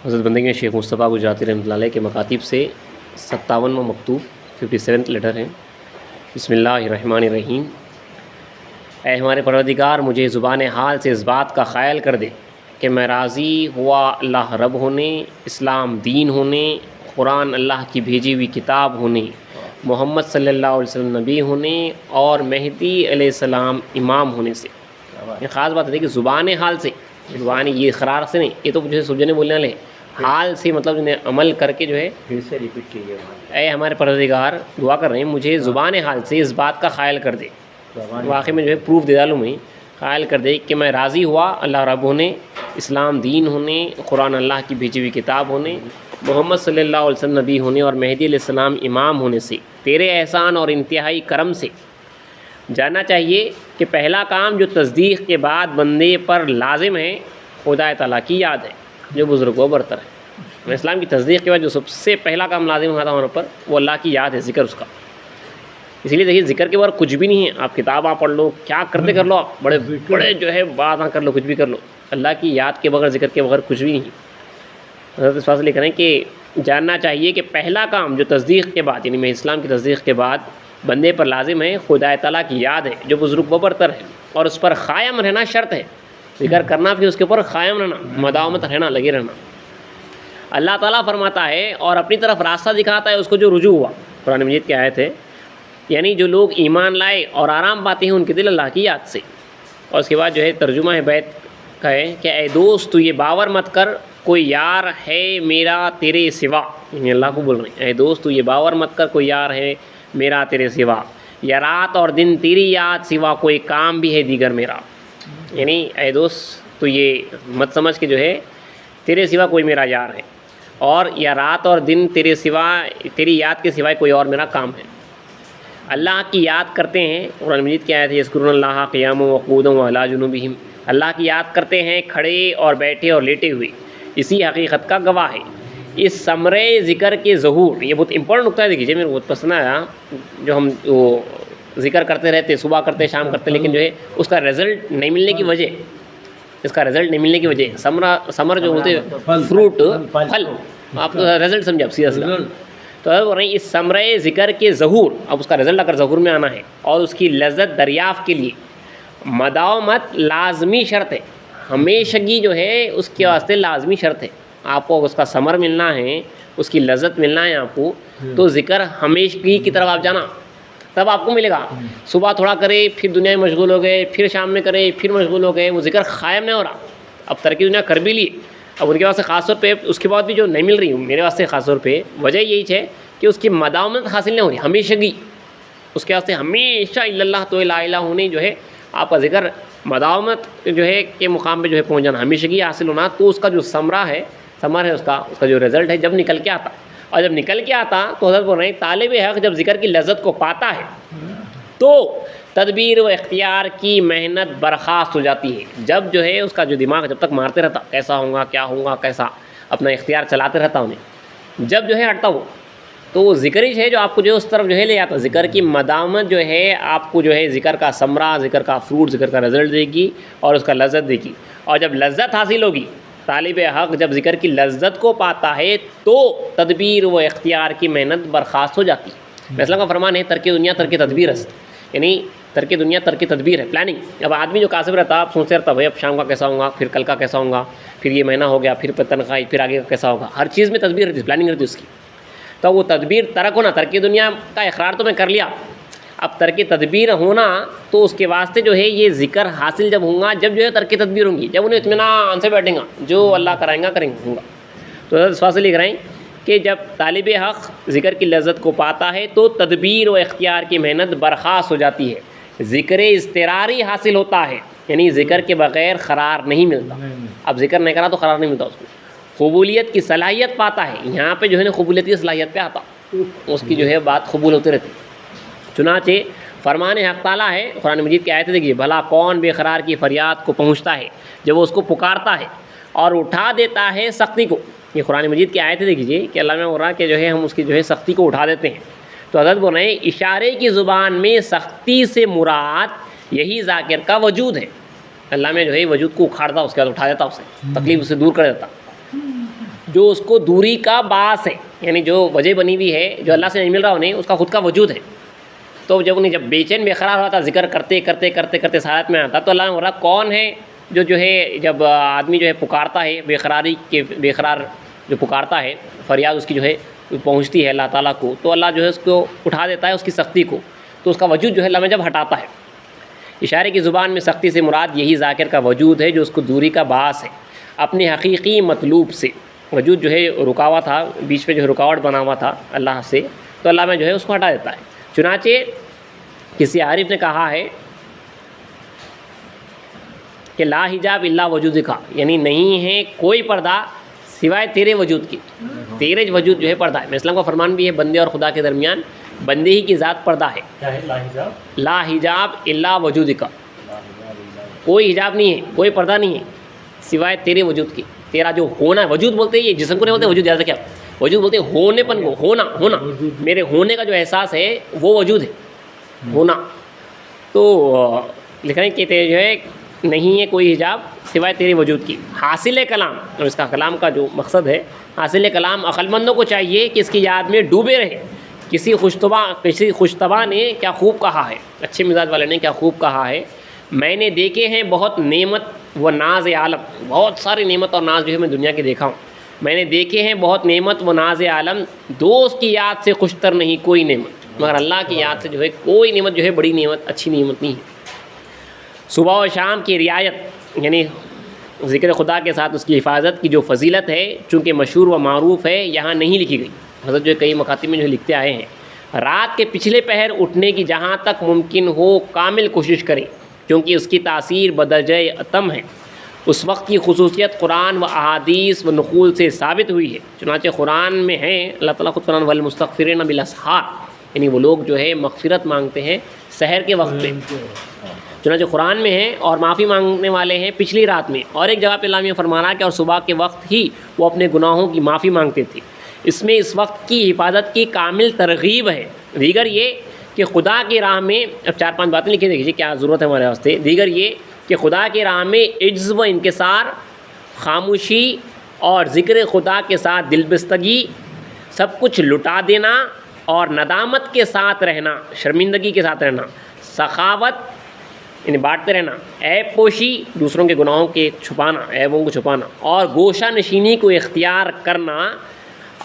حضرت بندگی شیخ مصطفیٰ گجراتی رحمۃ اللہ علیہ کے مکاتب سے 57واں مکتوب 57 لیٹر ہے۔ بسم اللہ الرحمن الرحیم۔ اے ہمارے پروردگار، مجھے زبان حال سے اس بات کا خیال کر دے کہ میں راضی ہوا اللہ رب ہونے، اسلام دین ہونے، قرآن اللہ کی بھیجی ہوئی کتاب ہونے، محمد صلی اللہ علیہ وسلم نبی ہونے اور مہدی علیہ السلام امام ہونے سے۔ یہ خاص بات ہے کہ زبان حال سے، زبان یہ اقرار سے نہیں، یہ تو جو ہے سمجھنے بولنے والے حال سے مطلب انہیں عمل کر کے جو ہے پھر سے ریپیٹ کیجیے۔ اے ہمارے پروردگار، دعا کر رہے ہیں مجھے زبان حال سے اس بات کا خیال کر دے، واقعی میں جو ہے پروف دے ڈالوں میں خیال کر دے کہ میں راضی ہوا اللہ رب ہونے، اسلام دین ہونے، قرآن اللہ کی بھیجی ہوئی کتاب ہونے، محمد صلی اللہ علیہ وسلم نبی ہونے اور مہدی علیہ السلام امام ہونے سے، تیرے احسان اور انتہائی کرم سے۔ جاننا چاہیے کہ پہلا کام جو تصدیق کے بعد بندے پر لازم ہے خدا تعالیٰ کی یاد ہے جو بزرگ و برتر ہے۔ اسلام کی تصدیق کے بعد جو سب سے پہلا کام لازم ہوتا ہے وہاں پر وہ اللہ کی یاد ہے، ذکر اس کا۔ اسی لیے دیکھیے ذکر کے بغیر کچھ بھی نہیں ہے، آپ کتاب پڑھ لو، کیا کرتے کر لو، آپ بڑے بڑے جو ہے باتاں کر لو، کچھ بھی کر لو، اللہ کی یاد کے بغیر، ذکر کے بغیر کچھ بھی نہیں۔ حضرت اس فاصلے کریں کہ جاننا چاہیے کہ پہلا کام جو تصدیق کے بعد یعنی میں اسلام کی تصدیق کے بعد بندے پر لازم ہے خدا تعالیٰ کی یاد ہے جو بزرگ و برتر ہے، اور اس پر قائم رہنا شرط ہے۔ ذکر کرنا پھر اس کے اوپر قائم رہنا، مداومت رہنا، لگے رہنا۔ اللہ تعالیٰ فرماتا ہے اور اپنی طرف راستہ دکھاتا ہے اس کو جو رجوع ہوا۔ قرآن مجید کی آیت ہے، یعنی جو لوگ ایمان لائے اور آرام پاتے ہیں ان کے دل اللہ کی یاد سے۔ اور اس کے بعد جو ہے ترجمہ ہے بیت کا ہے کہ اے دوست تو یہ باور مت کر کوئی یار ہے میرا تیرے سوا، یعنی اللہ کو بول رہے ہیں، اے دوست تو یہ باور مت کر کوئی یار ہے میرا تیرے سوا، یا رات اور دن تیری یاد سوا کوئی کام بھی ہے دیگر میرا۔ یعنی اے دوست تو یہ مت سمجھ کے جو ہے تیرے سوا کوئی میرا یار ہے، اور یا رات اور دن تیرے سوا، تیری یاد کے سوائے کوئی اور میرا کام ہے۔ اللہ کی یاد کرتے ہیں، قرآن مجید کی آیت ہے یذکرون اللہ قیاما وقعودا وعلی جنوبہم، اللہ کی یاد کرتے ہیں کھڑے اور بیٹھے اور لیٹے ہوئے، اسی حقیقت کا گواہ ہے۔ اس ثمرے ذکر کے ظہور، یہ بہت امپورٹنٹ نقطہ ہے، دیکھیے میرے بہت پسند آیا، جو ہم وہ ذکر کرتے رہتے، صبح کرتے شام کرتے، لیکن جو ہے اس کا رزلٹ نہیں ملنے کی وجہ، اس کا رزلٹ نہیں ملنے کی وجہ ثمر جو بولتے فروٹ، پھل، آپ کو رزلٹ سمجھے آپ سیدھا سیدھا، تو بول رہے ہیں اس ثمرے ذکر کے ظہور، اب اس کا رزلٹ اگر ظہور میں آنا ہے اور اس کی لذت دریافت کے لیے مداومت لازمی شرط ہے، ہمیشگی جو ہے اس کے واسطے لازمی شرط ہے۔ آپ کو اس کا ثمر ملنا ہے، اس کی لذت ملنا ہے آپ کو، تو ذکر ہمیشگی کی طرف آپ جانا، تب آپ کو ملے گا۔ صبح تھوڑا کرے پھر دنیا میں مشغول ہو گئے، پھر شام میں کرے پھر مشغول ہو گئے، وہ ذکر قائم نہیں ہو رہا۔ اب ترقی دنیا کر بھی لی، اب ان کے واسطے خاص طور پہ اس کے بعد بھی جو نہیں مل رہی میرے واسطے خاص طور پہ وجہ یہی ہے کہ اس کی مداومت حاصل نہیں ہو رہی، ہمیشگی۔ اس کے واسطے ہمیشہ الا اللہ تو لا الہ ہونے جو ہے آپ کا ذکر مداومت جو ہے کے مقام پہ جو ہے پہنچ جانا، ہمیشگی حاصل ہونا، تو اس کا جو ثمرہ ہے، ثمر ہے اس کا جو رزلٹ ہے جب نکل کے آتا، اور جب نکل کے آتا تو حضرت بول رہے ہیں طالب حق جب ذکر کی لذت کو پاتا ہے تو تدبیر و اختیار کی محنت برخاست ہو جاتی ہے۔ جب جو ہے اس کا جو دماغ جب تک مارتے رہتا کیسا ہوں گا کیا ہوں گا کیسا، اپنا اختیار چلاتے رہتا انہیں، جب جو ہے ہٹتا وہ، تو وہ ذکر ہی ہے جو آپ کو جو اس طرف جو ہے لے آتا۔ ذکر کی مداومت جو ہے آپ کو جو ہے ذکر کا ثمرہ، ذکر کا فروٹ، ذکر کا رزلٹ دے گی اور اس کا لذت دے گی۔ اور جب لذت حاصل ہوگی، طالب حق جب ذکر کی لذت کو پاتا ہے تو تدبیر و اختیار کی محنت برخاست ہو جاتی ہے۔ اسلام کا فرمان ہے ترک دنیا ترک تدبیر است، یعنی ترک دنیا ترک تدبیر ہے، پلاننگ۔ اب آدمی جو کاسب رہتا آپ سوچتے رہتا بھائی اب شام کا کیسا ہوں گا، پھر کل کا کیسا ہوں گا، پھر یہ مہینہ ہو گیا، پھر تنخواہ، پھر آگے کا کیسا ہوگا، ہر چیز میں تدبیر رہتی، پلاننگ رہتی اس کی۔ تو وہ تدبیر ترک ہونا، ترک دنیا کا اقرار تو میں کر لیا، اب ترک تدبیر ہونا تو اس کے واسطے جو ہے یہ ذکر حاصل جب ہوں گا، جب جو ہے ترک تدبیر ہوں گی، جب انہیں اطمینان سے بیٹھیں گا، جو اللہ کرائیں گا کریں گا۔ تو حضرت فاصل لکھ رہے ہیں کہ جب طالب حق ذکر کی لذت کو پاتا ہے تو تدبیر و اختیار کی محنت برخاست ہو جاتی ہے، ذکر اضطراری حاصل ہوتا ہے، یعنی ذکر کے بغیر قرار نہیں ملتا۔ اب ذکر نہیں کرا تو قرار نہیں ملتا اس کو، قبولیت کی صلاحیت پاتا ہے، یہاں پہ جو ہے نا قبولیت کی صلاحیت پہ آتا، اس کی جو ہے بات قبول ہوتی رہتی۔ چنانچہ فرمان حق تعالیٰ ہے، قرآن مجید کی آیت دیکھیے، بھلا کون بے قرار کی فریاد کو پہنچتا ہے جب وہ اس کو پکارتا ہے اور اٹھا دیتا ہے سختی کو۔ یہ قرآن مجید کی آیت دیکھیے کہ اللہ میں بول رہا کہ جو ہے ہم اس کی جو ہے سختی کو اٹھا دیتے ہیں۔ تو حضرت بول رہے ہیں اشارے کی زبان میں سختی سے مراد یہی ذاکر کا وجود ہے، اللہ میں جو ہے وجود کو اکھاڑتا، اس کے بعد اٹھا دیتا، اسے تکلیف اسے دور کر دیتا۔ جو اس کو دوری کا باعث ہے، یعنی جو وجہ بنی ہوئی ہے، جو اللہ سے نہیں مل رہا انہیں، اس کا خود کا وجود ہے. تو جب انہیں جب بے چین بے قرار ہوتا، ذکر کرتے کرتے کرتے کرتے سعادت میں آتا، تو اللہ نے بولا کون ہے جو ہے جب آدمی جو ہے پکارتا ہے بے قراری کے، بے قرار جو پکارتا ہے، فریاد اس کی جو ہے پہنچتی ہے اللہ تعالیٰ کو، تو اللہ جو ہے اس کو اٹھا دیتا ہے اس کی سختی کو، تو اس کا وجود جو ہے اللہ میں جب ہٹاتا ہے. اشارے کی زبان میں سختی سے مراد یہی ذاکر کا وجود ہے جو اس کو دوری کا باعث ہے اپنے حقیقی مطلوب سے. وجود جو ہے رکا ہوا تھا، بیچ میں جو ہے رکاوٹ بنا ہوا تھا اللہ سے، تو اللہ میں جو ہے اس کو ہٹا دیتا ہے. چنانچہ کسی عارف نے کہا ہے کہ لا حجاب الا وجود کا، یعنی نہیں ہے کوئی پردہ سوائے تیرے وجود کی، تیرے وجود جو ہے پردہ ہے. اسلام کا فرمان بھی ہے بندے اور خدا کے درمیان بندے ہی کی ذات پردہ ہے. کیا ہے لا حجاب؟ لا حجاب الا وجود کا، کوئی حجاب نہیں ہے، کوئی پردہ نہیں ہے سوائے تیرے وجود کی. تیرا جو ہونا ہے، وجود بولتے ہیں، یہ جسم کو نہیں بولتے وجود، یاد رکھیں آپ، وجود بولتے ہیں ہونے پن کو، ہونا ہونا، میرے ہونے کا جو احساس ہے وہ وجود ہے، ہونا. تو لکھ رہے ہیں کہ جو ہے نہیں ہے کوئی حجاب سوائے تیرے وجود کی. حاصل کلام، اور اس کا کلام کا جو مقصد ہے، حاصل کلام عقل مندوں کو چاہیے کہ اس کی یاد میں ڈوبے رہے. کسی خوشطبع نے کیا خوب کہا ہے، اچھے مزاج والے نے کیا خوب کہا ہے، میں نے دیکھے ہیں بہت نعمت و ناز عالم، بہت ساری نعمت اور ناز جو ہے میں دنیا کے دیکھا ہوں. میں نے دیکھے ہیں بہت نعمت و ناز عالم، دوست کی یاد سے خوشتر نہیں کوئی نعمت، مگر اللہ کی یاد سے جو ہے کوئی نعمت جو ہے بڑی نعمت، اچھی نعمت نہیں ہے. صبح و شام کی رعایت، یعنی ذکر خدا کے ساتھ اس کی حفاظت کی جو فضیلت ہے، چونکہ مشہور و معروف ہے، یہاں نہیں لکھی گئی. حضرت جو کئی مکاتب میں جو لکھتے آئے ہیں، رات کے پچھلے پہر اٹھنے کی جہاں تک ممکن ہو کامل کوشش کریں، کیونکہ اس کی تاثیر بدرجہ اتم ہے. اس وقت کی خصوصیت قرآن و احادیث و نقول سے ثابت ہوئی ہے. چنانچہ قرآن میں ہے، اللہ تعالیٰ خود قرآن والمستغفرین بالاسحار، یعنی وہ لوگ جو ہے مغفرت مانگتے ہیں سحر کے وقت پہ. چنانچہ قرآن میں ہے اور معافی مانگنے والے ہیں پچھلی رات میں. اور ایک جگہ پہ اللہ نے فرمانا کہ اور صبح کے وقت ہی وہ اپنے گناہوں کی معافی مانگتے تھے. اس میں اس وقت کی حفاظت کی کامل ترغیب ہے. دیگر یہ کہ خدا کی راہ میں، اب 4-5 باتیں لکھی دیکھیے کیا ضرورت ہے ہمارے واسطے. دیگر یہ کہ خدا کی راہ میں عجز و انکسار، خاموشی اور ذکر خدا کے ساتھ دل بستگی، سب کچھ لٹا دینا اور ندامت کے ساتھ رہنا، شرمندگی کے ساتھ رہنا، سخاوت یعنی بانٹتے رہنا، عیب پوشی دوسروں کے گناہوں کے چھپانا، عیبوں کو چھپانا، اور گوشہ نشینی کو اختیار کرنا،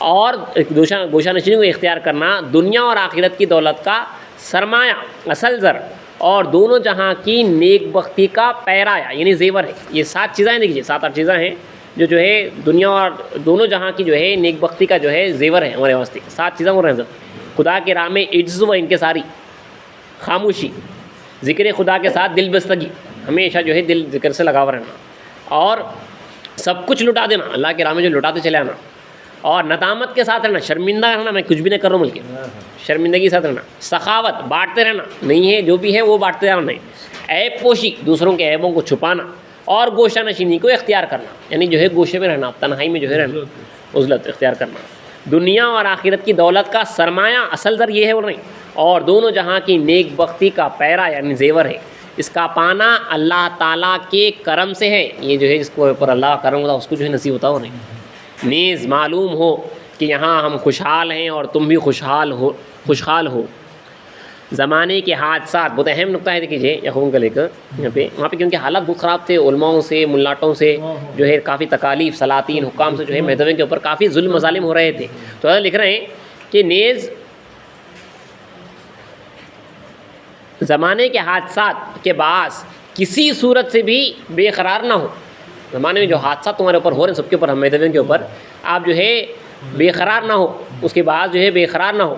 اور گوشہ نشینی کو اختیار کرنا دنیا اور آخرت کی دولت کا سرمایہ، اصل زر، اور دونوں جہاں کی نیک بختی کا پیرایا یعنی زیور ہے. یہ 7 چیزیں دیکھیے، 7-8 چیزیں ہیں جو ہے دنیا اور دونوں جہاں کی جو ہے نیک بختی کا جو ہے زیور ہے ہمارے واسطے. 7 چیزیں ہو رہے ہیں. خدا کے راہ میں عجز و انکساری، خاموشی، ذکر خدا کے ساتھ دل بستگی، ہمیشہ جو ہے دل ذکر سے لگا ہوا رہنا، اور سب کچھ لٹا دینا، اللہ کے راہ میں جو لٹاتے چلے آنا، اور ندامت کے ساتھ رہنا، شرمندہ رہنا، میں کچھ بھی نہیں کر رہا ہوں بلکہ شرمندگی کے ساتھ رہنا، سخاوت، بانٹتے رہنا، نہیں ہے جو بھی ہے وہ بانٹتے رہنا، عیب پوشی، دوسروں کے عیبوں کو چھپانا، اور گوشہ نشینی کو اختیار کرنا، یعنی جو ہے گوشے میں رہنا، تنہائی میں جو ہے رہنا، عزلت اختیار کرنا، دنیا اور آخرت کی دولت کا سرمایہ، اصل در یہ ہے اور نہیں، اور دونوں جہاں کی نیک بختی کا پیرا یعنی زیور ہے. اس کا پانا اللہ تعالیٰ کے کرم سے ہے. یہ جو ہے جس کو اوپر اللہ کا کرم ہوتا ہے اس کو جو ہے نصیب ہوتا ہو نہیں. نیز معلوم ہو کہ یہاں ہم خوشحال ہیں اور تم بھی خوشحال ہو. زمانے کے حادثات، بہت اہم نقطہ ہے دیکھیے یقون کا لے کر وہاں پہ کیونکہ حالات بہت خراب تھے، علماؤں سے، ملاٹوں سے جو ہے کافی تکالیف، سلاطین، حکام سے جو ہے مہدویوں کے اوپر کافی ظلم مظالم ہو رہے تھے. تو ایسا لکھ رہے ہیں کہ نیز زمانے کے حادثات کے باعث کسی صورت سے بھی بے قرار نہ ہو. زمانے میں جو حادثات تمہارے اوپر ہو رہے ہیں سب کے اوپر، ہم مہدویوں کے اوپر، آپ جو ہے بے قرار نہ ہو، اس کے بعد جو ہے بے قرار نہ ہو.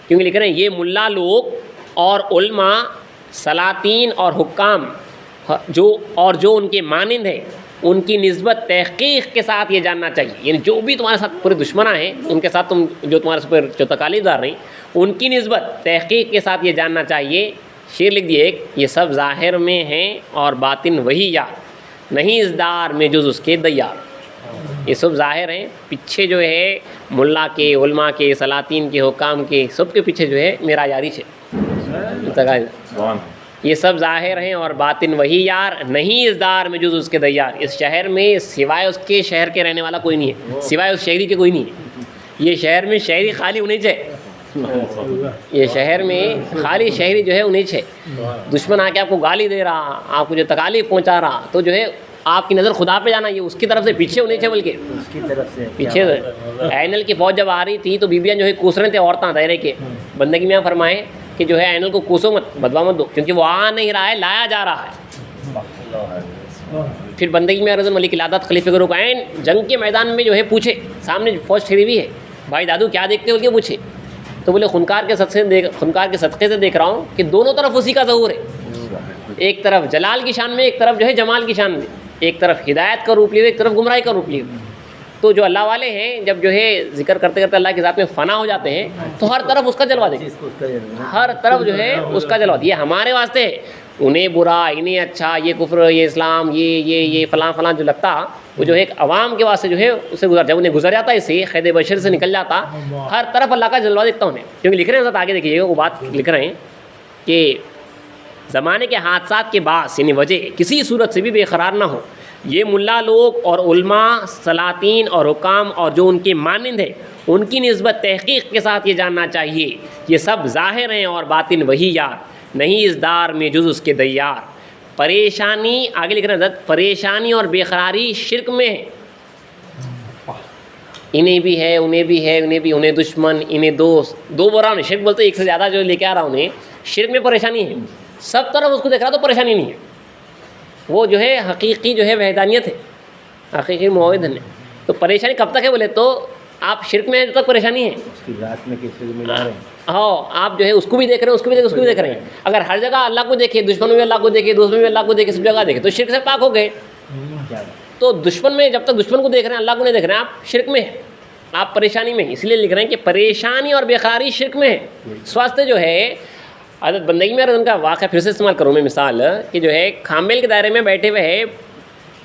کیونکہ لکھ رہے ہیں یہ ملا لوگ اور علماء، سلاطین اور حکام جو ان کے مانند ہیں، ان کی نسبت تحقیق کے ساتھ یہ جاننا چاہیے. یعنی جو بھی تمہارے ساتھ پورے دشمناں ہیں، ان کے ساتھ تم جو تمہارے اوپر جو تکالیف دار رہی، ان کی نسبت تحقیق کے ساتھ یہ جاننا چاہیے. شعر لکھ دیے ایک، یہ سب ظاہر میں ہیں اور باطن وہی یار، نہیں اس دار میں جز اس کے دیار. یہ سب ظاہر ہیں، پیچھے جو ہے ملا کے، علماء کے، سلاطین کے، حکام کے، سب کے پیچھے جو ہے میرا یاری ہے. یہ سب ظاہر ہیں اور باطن وہی یار، نہیں اس دار میں جز اس کے دیار، اس شہر میں سوائے اس کے شہر کے رہنے والا کوئی نہیں ہے، سوائے اس شہری کے کوئی نہیں ہے، یہ شہر میں شہری خالی انہیں چاہیے، یہ شہر میں خالی شہری جو ہے انہیں چاہیے، دشمن آ کے آپ کو گالی دے رہا، آپ کو جو تکالیف پہنچا رہا، تو جو ہے آپ کی نظر خدا پہ جانا، یہ اس کی طرف سے پیچھے ہونے چاہیے، بلکہ اس کی طرف سے پیچھے اینل کی فوج جب آ رہی تھی تو بیویاں جو ہے کوس رہے تھے، عورتیں دائرے کے، بندگی میں فرمائے کہ جو ہے اینل کو کوسو مت، بدوا مت دو، کیونکہ وہ آ نہیں رہا ہے، لایا جا رہا ہے۔ پھر بندگی میں رضا ملک العادت خلیفہ کے رکعین جنگ کے میدان میں جو ہے پوچھے، سامنے فوج ٹھہری ہوئی ہے، بھائی دادو کیا دیکھتے ہو، کے پوچھے تو بولے خنکار کے صدقے سے دیکھ رہا ہوں کہ دونوں طرف اسی کا ظہور ہے، ایک طرف جلال کی شان میں، ایک طرف جو ہے جمال کی شان میں، ایک طرف ہدایت کا روپ لیے، ایک طرف گمراہی کا روپ لیے۔ تو جو اللہ والے ہیں جب جو ہے ذکر کرتے کرتے اللہ کی ذات میں فنا ہو جاتے ہیں تو ہر طرف اس کا جلوہ دیکھتے ہیں، ہر طرف جو ہے اس کا جلوہ، یہ ہمارے واسطے ہے، انہیں برا انہیں اچھا، یہ کفر یہ اسلام یہ فلاں فلاں جو لگتا، وہ جو ہے ایک عوام کے واسطے جو ہے اسے گزر، جب انہیں گزر جاتا ہے، اسے قید بشر سے نکل جاتا، ہر طرف اللہ کا جلوہ دیکھتا انہیں، کیونکہ لکھ رہے ہیں، آگے دیکھیے وہ بات لکھ رہے ہیں کہ زمانے کے حادثات کے باعث یعنی وجہ کسی صورت سے بھی بے قرار نہ ہو، یہ ملا لوگ اور علماء سلاطین اور حکام اور جو ان کے مانند ہیں ان کی نسبت تحقیق کے ساتھ یہ جاننا چاہیے، یہ سب ظاہر ہیں اور باطن وہی یار، نہیں اس دار میں جز اس کے دیار، پریشانی آگے لکھ رہے ہیں، پریشانی اور بے قراری شرک میں ہے، انہیں بھی ہے انہیں بھی ہے انہیں بھی، انہیں دشمن انہیں دوست، دو برا شرک بولتے ایک سے زیادہ جو لے کے آ رہا انہیں، شرک میں پریشانی ہے، سب طرف اس کو دیکھ رہا تو پریشانی نہیں ہے، وہ جو ہے حقیقی جو ہے وحدانیت ہے، حقیقی موحد ہے۔ تو پریشانی کب تک ہے بولے تو آپ شرک میں تک پریشانی ہے، اس کی ذات میں کسی کو ملا رہے ہیں، ہاں آپ جو ہے اس کو بھی دیکھ رہے ہیں، اس کو بھی دیکھ، اس کو بھی دیکھ رہے ہیں، اگر ہر جگہ اللہ کو دیکھے، دشمن میں بھی اللہ کو دیکھے، دوست میں بھی اللہ کو دیکھے، سب جگہ دیکھے تو شرک سے پاک ہو گئے۔ تو دشمن میں جب تک دشمن کو دیکھ رہے ہیں، اللہ کو نہیں دیکھ رہے ہیں، آپ شرک میں ہیں، آپ پریشانی میں ہیں، اس لیے لکھ رہے ہیں کہ پریشانی اور بے قراری شرک میں ہے۔ سواستہ جو ہے عادت بندگی میں ان کا واقعہ پھر سے استعمال کروں میں مثال کہ جو ہے کھامبیل کے دائرے میں بیٹھے ہوئے ہے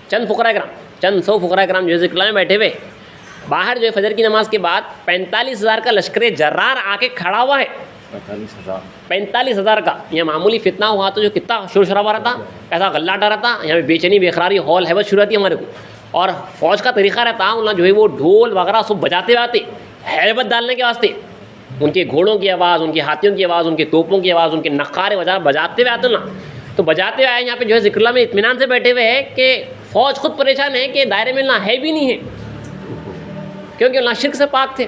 چند فقراء کرام، چند سو فقراء کرام جو ہے ذکر اللہ میں بیٹھے ہوئے، باہر جو ہے فجر کی نماز کے بعد 45,000 کا لشکر جرار آ کے کھڑا ہوا ہے، 45,000 کا، یہ معمولی فتنہ ہوا تو جو کتنا شور شرابہ رہتا، ایسا غلہ ڈا رہتا، یہاں پہ بے چینی بے قراری ہال ہیبت شروع ہوتی ہے ہمارے کو، اور فوج کا طریقہ رہتا انہیں جو ہے وہ ڈھول وغیرہ سب بجاتے ہوئے آتے ہیبت ڈالنے کے واسطے، ان کے گھوڑوں کی آواز، ان کے ہاتھیوں کی آواز، ان کے توپوں کی آواز، ان کے نقارے بجاتے ہوئے آتے نا، تو بجاتے ہوئے آئے یہاں پہ جو ہے ذکر اللہ میں اطمینان سے بیٹھے ہوئے ہیں کہ فوج خود پریشان ہے کہ دائرے میں نہ ہے بھی نہیں ہے، کیونکہ اللہ شرک سے پاک تھے،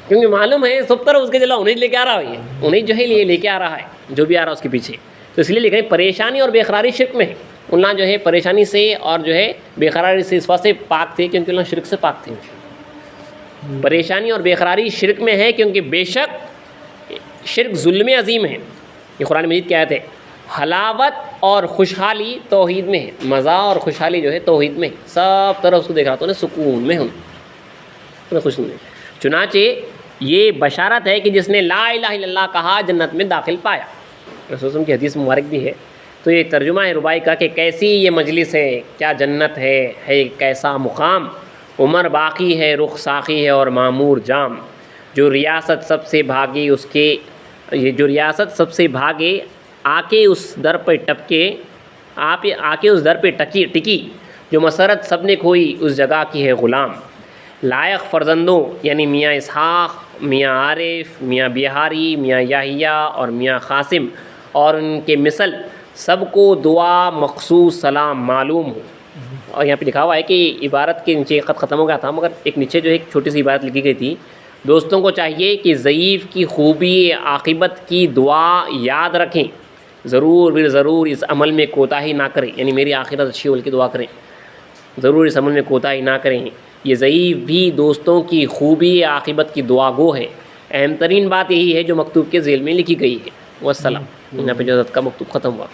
کیونکہ معلوم ہے سب طرح اس کے جلوہ انہیں لے کے آ رہا ہے، انہیں جو ہے لے کے آ رہا ہے جو بھی آ رہا ہے اس کے پیچھے، تو اس لیے لکھ رہے ہیں پریشانی اور بے قراری شرک میں ہے، اللہ جو ہے پریشانی سے اور جو ہے بے قراری سے اس واسطے پاک تھے کیونکہ اللہ شرک سے پاک تھے۔ پریشانی اور بے قراری شرک میں ہے کیونکہ بے شک شرک ظلم عظیم ہے، یہ قرآن مجید کی آیت ہے، حلاوت اور خوشحالی توحید میں ہے، مزہ اور خوشحالی جو ہے توحید میں ہے، سب طرح اس کو دیکھ رہا تو سکون میں ہوں خوش نہیں۔ چنانچہ یہ بشارت ہے کہ جس نے لا الہ الا اللہ کہا جنت میں داخل پایا، رسول اللہ کی حدیث مبارک بھی ہے۔ تو یہ ترجمہ ہے رباعی کا کہ کیسی یہ مجلس ہے، کیا جنت ہے کیسا مقام، عمر باقی ہے رخ ساقی ہے اور معمور جام، جو ریاست سب سے بھاگی اس کے، یہ جو ریاست سب سے بھاگے آ کے اس در پہ ٹپکے، آپ آ کے اس در پہ ٹکی، جو مسرت سب نے کھوئی اس جگہ کی ہے غلام، لائق فرزندوں یعنی میاں اسحاق، میاں عارف، میاں بہاری، میاں یحییٰ اور میاں قاسم اور ان کے مثل سب کو دعا مخصوص سلام معلوم ہو۔ اور یہاں پہ لکھا ہوا ہے کہ عبارت کے نیچے خط ختم ہو گیا تھا، مگر ایک نیچے جو ایک چھوٹی سی عبارت لکھی گئی تھی، دوستوں کو چاہیے کہ ضعیف کی خوبی عاقبت کی دعا یاد رکھیں، ضرور اس عمل میں کوتاہی نہ کریں، یعنی میری آخرت اچھی ہو کے دعا کریں، ضرور اس عمل میں کوتاہی نہ کریں، یہ ضعیف بھی دوستوں کی خوبی عاقبت کی دعا گو ہے۔ اہم ترین بات یہی ہے جو مکتوب کے ذیل میں لکھی گئی ہے۔ والسلام، یہاں پہ جو حضرت کا مکتوب ختم ہوا۔